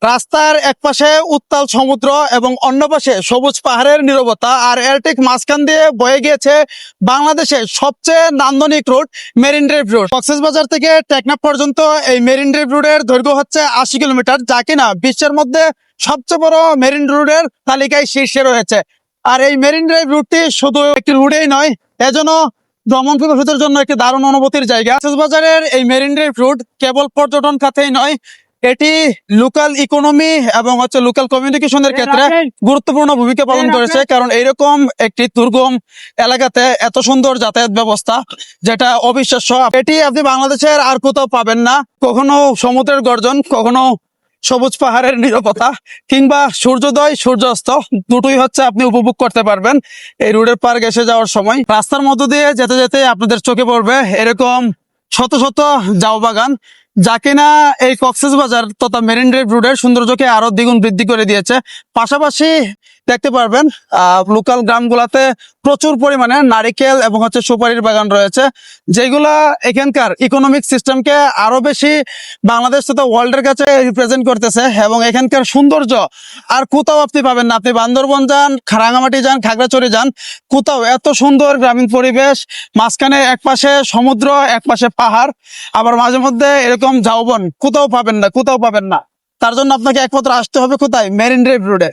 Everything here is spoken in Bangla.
রাস্তার এক পাশে উত্তাল সমুদ্র এবং অন্য পাশে সবুজ পাহাড়ের নীরবতা, আর এর ঠিক মাঝখান দিয়ে বয়ে গিয়েছে বাংলাদেশের সবচেয়ে নান্দনিক route marine drive route. Cox's Bazar থেকে টেকনাফ পর্যন্ত এই মেরিন ড্রাইভ রুটের দৈর্ঘ্য হচ্ছে 80 কিলোমিটার, যা কিনা বিশ্বের মধ্যে সবচেয়ে বড় মেরিন রুটের তালিকায় শীর্ষে রয়েছে। আর এই মেরিন ড্রাইভ রুটটি শুধু একটি রুটেই নয়, এজন্য ভ্রমণ পিপাসুদের জন্য একটি দারুণ অনুভূতির জায়গা। কক্সবাজারের এই মেরিন ড্রাইভ রুট কেবল পর্যটন খাতেই নয়, এটি লোকাল ইকোনমি এবং লোকাল কমিউনিকেশনের ক্ষেত্রে গুরুত্বপূর্ণ ভূমিকা পালন করেছে। কারণ এইরকম একটি দুর্গম এলাকাতে এত সুন্দর যাতায়াত ব্যবস্থা, যেটা অবিশ্বাস্য। এটি আপনি বাংলাদেশের আর কোথাও পাবেন না। কখনো সমুদ্রের গর্জন, কখনো সবুজ পাহাড়ের নীরবতা, কিংবা সূর্যোদয় সূর্যাস্ত, দুটোই আপনি উপভোগ করতে পারবেন এই রোডের পার ঘেঁষে যাওয়ার সময়। রাস্তার মধ্য দিয়ে যেতে যেতে আপনাদের চোখে পড়বে এরকম শত শত ঝাউ বাগান, যা কিনা এই কক্সবাজার তথা মেরিন ড্রাইভ রোডের সৌন্দর্যকে আরো দ্বিগুণ বৃদ্ধি করে দিয়েছে। পাশাপাশি দেখতে পারবেন লোকাল গ্রামগুলাতে প্রচুর পরিমাণে নারিকেল এবং সুপারির বাগান রয়েছে, যেগুলা এখানকার ইকোনমিক সিস্টেমকে আরো বেশি বাংলাদেশ তথা ওয়ার্ল্ডের কাছে রিপ্রেজেন্ট করতেছে। এবং এখানকার সৌন্দর্য আর কোথাও আপনি পাবেন না। আপনি বান্দরবন যান, রাঙামাটি যান, খাগড়াছড়ি যান, কোথাও এত সুন্দর গ্রামীণ পরিবেশ, মাঝখানে এক পাশে সমুদ্র, এক পাশে পাহাড়, আবার মাঝে মধ্যে এরকম ঝাউবন কোথাও পাবেন না, কোথাও পাবেন না। তার জন্য আপনাকে একমাত্র আসতে হবে কোথায়? মেরিন ড্রাইভ রোডে।